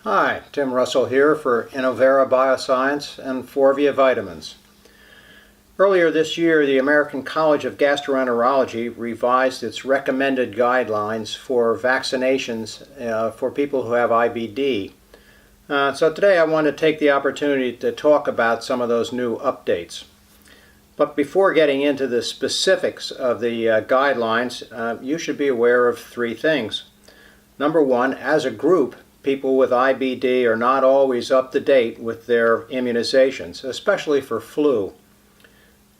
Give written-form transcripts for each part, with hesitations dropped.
Hi, Tim Russell here for Inovera Bioscience and Forvia Vitamins. Earlier this year, the American College of Gastroenterology revised its recommended guidelines for vaccinations for people who have IBD. So today I want to take the opportunity to talk about some of those new updates. But before getting into the specifics of the guidelines, you should be aware of three things. Number one, as a group, people with IBD are not always up to date with their immunizations, especially for flu.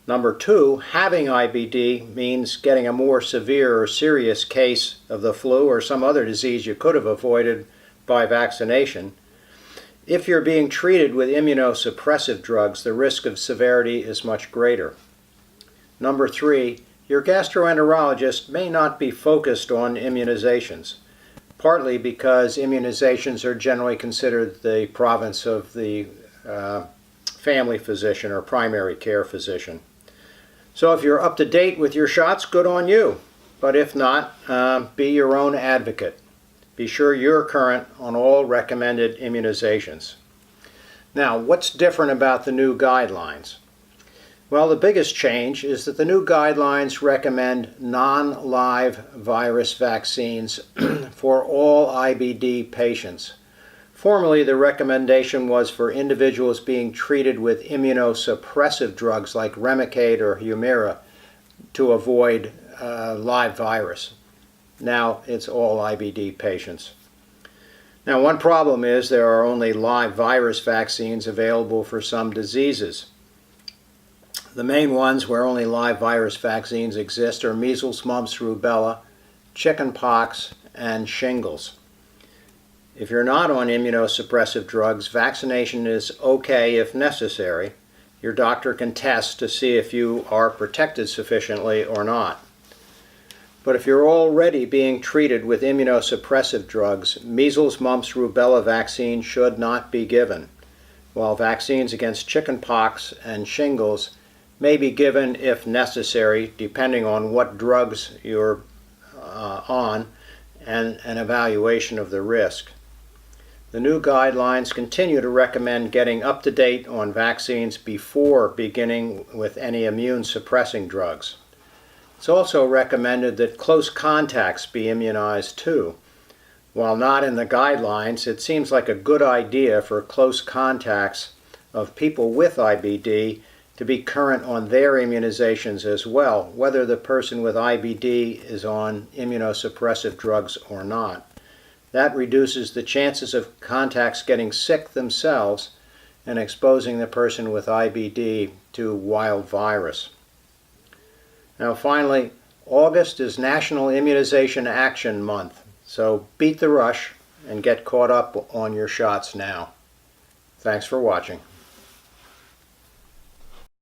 Number two, having IBD means getting a more severe or serious case of the flu or some other disease you could have avoided by vaccination. If you're being treated with immunosuppressive drugs, the risk of severity is much greater. Number three, your gastroenterologist may not be focused on immunizations, partly because immunizations are generally considered the province of the family physician or primary care physician. So if you're up to date with your shots, good on you. But if not, be your own advocate. Be sure you're current on all recommended immunizations. Now, what's different about the new guidelines? Well, the biggest change is that the new guidelines recommend non-live virus vaccines for all IBD patients. Formerly, the recommendation was for individuals being treated with immunosuppressive drugs like Remicade or Humira to avoid live virus. Now it's all IBD patients. Now, one problem is there are only live virus vaccines available for some diseases. The main ones where only live virus vaccines exist are measles, mumps, rubella, chickenpox, and shingles. If you're not on immunosuppressive drugs, vaccination is okay if necessary. Your doctor can test to see if you are protected sufficiently or not. But if you're already being treated with immunosuppressive drugs, measles, mumps, rubella vaccine should not be given, while vaccines against chickenpox and shingles may be given if necessary, depending on what drugs you're on and an evaluation of the risk. The new guidelines continue to recommend getting up to date on vaccines before beginning with any immune suppressing drugs. It's also recommended that close contacts be immunized too. While not in the guidelines, it seems like a good idea for close contacts of people with IBD to be current on their immunizations as well, whether the person with IBD is on immunosuppressive drugs or not. That reduces the chances of contacts getting sick themselves and exposing the person with IBD to wild virus. Now finally, August is National Immunization Action Month, so beat the rush and get caught up on your shots now. Thanks for watching.